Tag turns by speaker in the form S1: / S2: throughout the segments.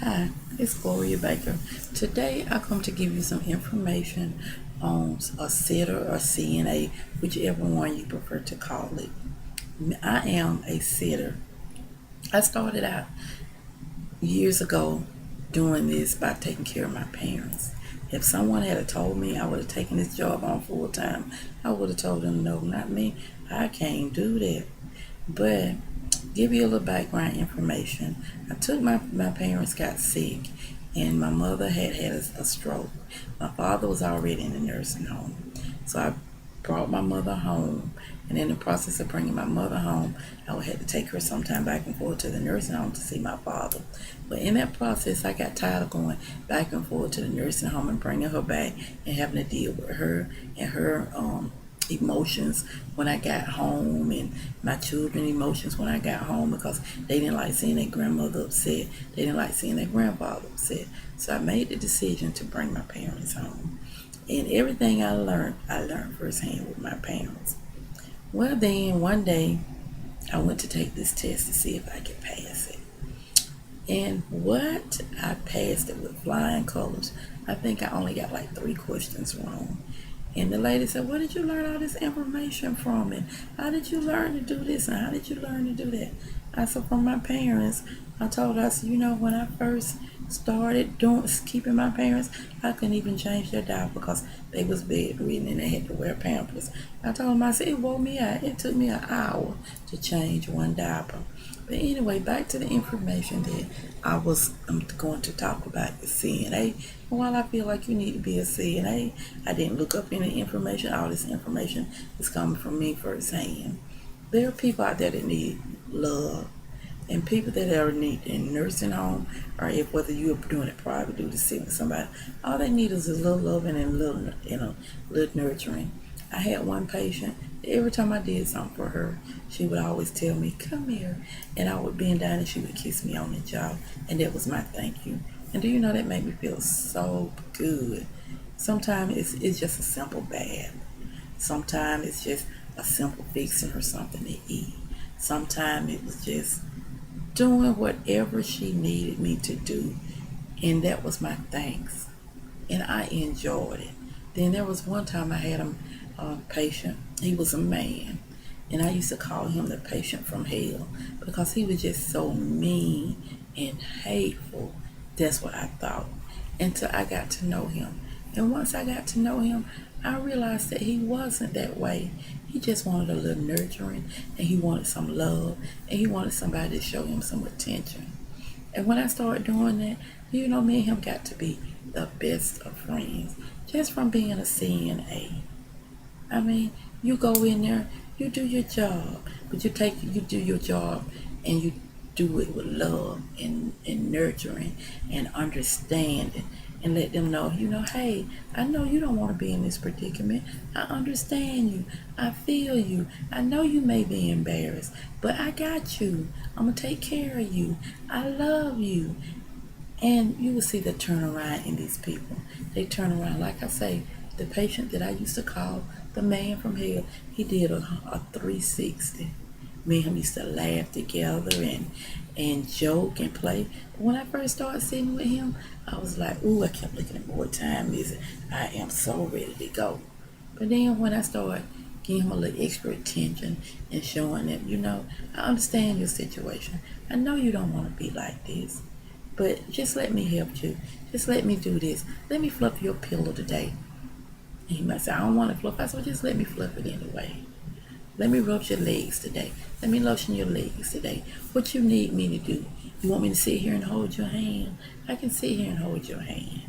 S1: Hi, it's Gloria Baker. Today I come to give you some information on a sitter or CNA, whichever one you prefer to call it. I am a sitter. I started out years ago doing this by taking care of my parents. If someone had told me I would have taken this job on full time, I would have told them no, not me. I can't do that. But give you a little background information. My parents got sick, and my mother had a stroke. My father was already in the nursing home. So I brought my mother home, and in the process of bringing my mother home, I would have to take her sometime back and forth to the nursing home to see my father. But in that process, I got tired of going back and forth to the nursing home and bringing her back and having to deal with her and her emotions when I got home, and my children emotions when I got home, because they didn't like seeing their grandmother upset. They didn't like seeing their grandfather upset. So I made the decision to bring my parents home. And everything I learned firsthand with my parents. Well, then one day I went to take this test to see if I could pass it. And what? I passed it with flying colors. I think I only got like 3 questions wrong. And the lady said, "Where did you learn all this information from? And how did you learn to do this? And how did you learn to do that?" I said, "From my parents." I told her, I said, when I first started keeping my parents, I couldn't even change their diaper because they was bedridden and they had to wear Pampers. I told them, I said, it wore me out. It took me an hour to change one diaper. But anyway, back to the information that I'm going to talk about, the CNA. And while I feel like you need to be a CNA, I didn't look up any information. All this information is coming from me firsthand. There are people out there that need love, and people that are in nursing home, or if whether you're doing it private, do to sit with somebody, all they need is a little loving and little nurturing. I had one patient. Every time I did something for her, she would always tell me, "Come here," and I would bend down and she would kiss me on the jaw, and that was my thank you. And do you know that made me feel so good? Sometimes it's just a simple bath. Sometimes it's just a simple fixing her something to eat. Sometimes it was just doing whatever she needed me to do, and that was my thanks, and I enjoyed it. Then there was one time I had a patient. He was a man, and I used to call him the patient from hell because he was just so mean and hateful. That's what I thought until I got to know him. And once I got to know him, I realized that he wasn't that way. He just wanted a little nurturing, and he wanted some love, and he wanted somebody to show him some attention. And when I started doing that, me and him got to be the best of friends just from being a CNA. I mean, you go in there, you do your job, but you do your job and you do it with love and nurturing and understanding, and let them know, hey, I know you don't want to be in this predicament. I understand you. I feel you. I know you may be embarrassed, but I got you. I'm going to take care of you. I love you. And you will see the turnaround in these people. They turn around. Like I say, the patient that I used to call the man from hell, he did a 360. Me and him used to laugh together and joke and play. But when I first started sitting with him, I was like, ooh, I kept looking at him, what time is it? I am so ready to go. But then when I started giving him a little extra attention and showing them, I understand your situation. I know you don't want to be like this, but just let me help you. Just let me do this. Let me fluff your pillow today. And he might say, I don't want to fluff. I said, well, just let me fluff it anyway. Let me rub your legs today. Let me lotion your legs today. What you need me to do? You want me to sit here and hold your hand? I can sit here and hold your hand.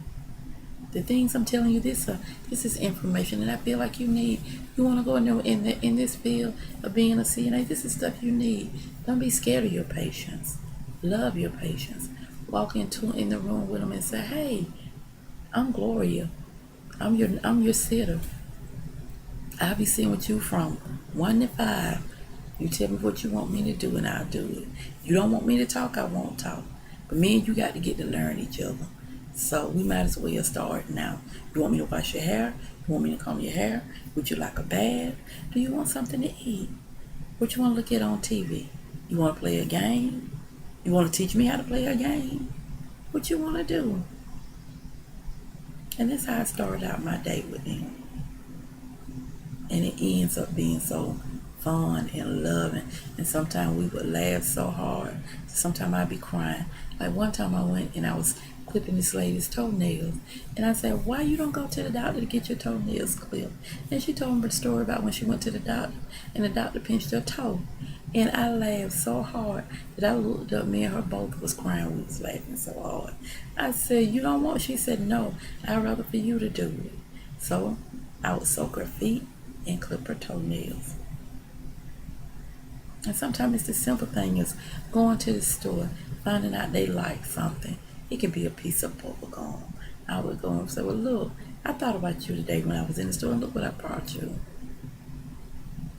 S1: The things I'm telling you, this is information that I feel like you need. You want to go in this field of being a CNA. This is stuff you need. Don't be scared of your patients. Love your patients. Walk in the room with them and say, "Hey, I'm Gloria. I'm your sitter. I'll be sitting with you from 1 to 5. You tell me what you want me to do, and I'll do it. You don't want me to talk, I won't talk. But me and you got to get to learn each other. So we might as well start now. You want me to wash your hair? You want me to comb your hair? Would you like a bath? Do you want something to eat? What you want to look at on TV? You want to play a game? You want to teach me how to play a game? what you want to do. And that's how I started out my day with him. And it ends up being so fun and loving. And sometimes we would laugh so hard. Sometimes I'd be crying. Like one time I went and I was clipping this lady's toenails. And I said, why you don't go to the doctor to get your toenails clipped? And she told me the story about when she went to the doctor and the doctor pinched her toe. And I laughed so hard that I looked up, me and her both was crying. We was laughing so hard. I said, you don't want? She said, no, I'd rather for you to do it. So I would soak her feet and clip her toenails. And sometimes it's the simple thing is going to the store, finding out they like something. It could be a piece of bubble gum. I would go and say, well, look, I thought about you today when I was in the store, and look what I brought you.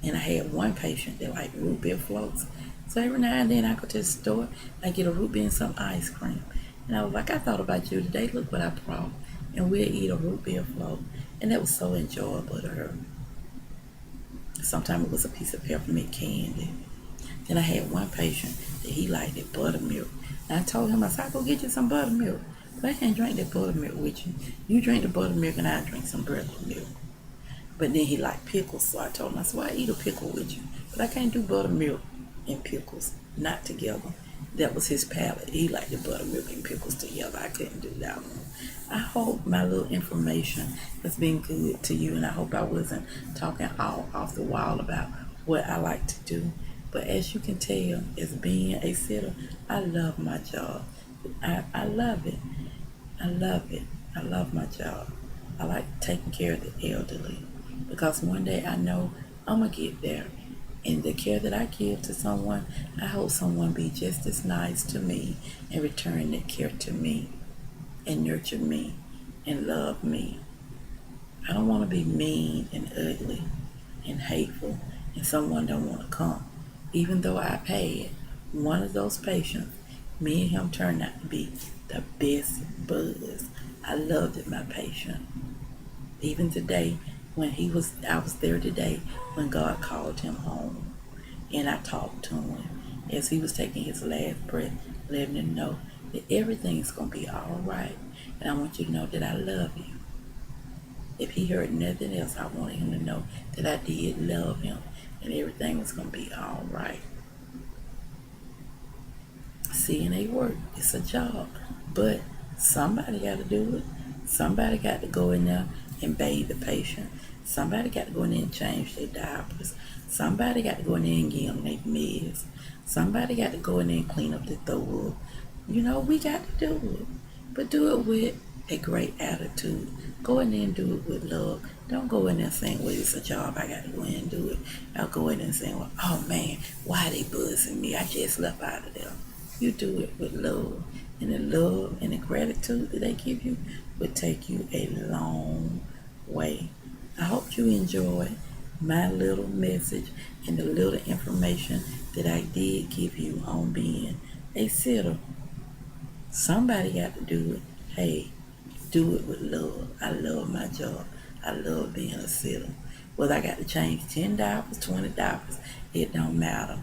S1: And I had one patient that liked root beer floats. So every now and then I go to the store, I get a root beer and some ice cream. And I was like, I thought about you today, look what I brought. And we'll eat a root beer float. And that was so enjoyable to her. Sometimes it was a piece of peppermint candy. Then I had one patient that he liked it buttermilk. And I told him, I said, I'll go get you some buttermilk. But I can't drink that buttermilk with you. You drink the buttermilk and I drink some buttermilk. But then he liked pickles, so I told him, I said, well, I eat a pickle with you. But I can't do buttermilk and pickles, not together. That was his palate. He liked the buttermilk and pickles together. I couldn't do that one. I hope my little information has been good to you, and I hope I wasn't talking all off the wall about what I like to do. But as you can tell, as being a sitter, I love my job. I love it. I love it. I love my job. I like taking care of the elderly because one day I know I'm going to get there. And the care that I give to someone, I hope someone be just as nice to me and return that care to me and nurture me and love me. I don't want to be mean and ugly and hateful and someone don't want to come. Even though I've had one of those patients, me and him turned out to be the best buds. I loved it, my patient. Even today, I was there today when God called him home, and I talked to him as he was taking his last breath, letting him know that everything's gonna be all right, and I want you to know that I love you. If he heard nothing else, I wanted him to know that I did love him, and everything was gonna be all right. CNA work, it's a job, but somebody got to do it. Somebody got to go in there and bathe the patient. Somebody got to go in there and change their diapers. Somebody got to go in there and give them their meds. Somebody got to go in there and clean up the throw up. You know, we got to do it. But do it with a great attitude. Go in there and do it with love. Don't go in there saying, well, it's a job, I got to go in and do it. I'll go in there and say, well, oh man, why are they buzzing me? I just left out of there. You do it with love. And the love and the gratitude that they give you will take you a long way. I hope you enjoyed my little message and the little information that I did give you on being a sitter. Somebody got to do it. Hey, do it with love. I love my job. I love being a sitter. Whether I got to change 10 diapers, 20 diapers, it don't matter.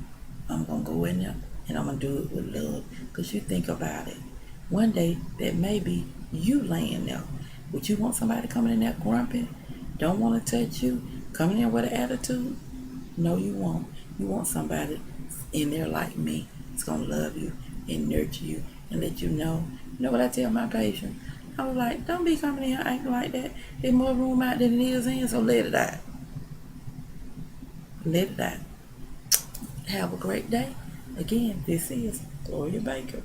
S1: I'm going to go in there and I'm going to do it with love. Because you think about it. One day, that may be you laying there. Would you want somebody coming in there grumpy? Don't want to touch you? Coming in with an attitude? No, you won't. You want somebody in there like me. It's going to love you and nurture you and let you know. You know what I tell my patient? I was like, don't be coming in here acting like that. There's more room out than it is in, so let it out. Let it out. Have a great day. Again, this is Gloria Baker.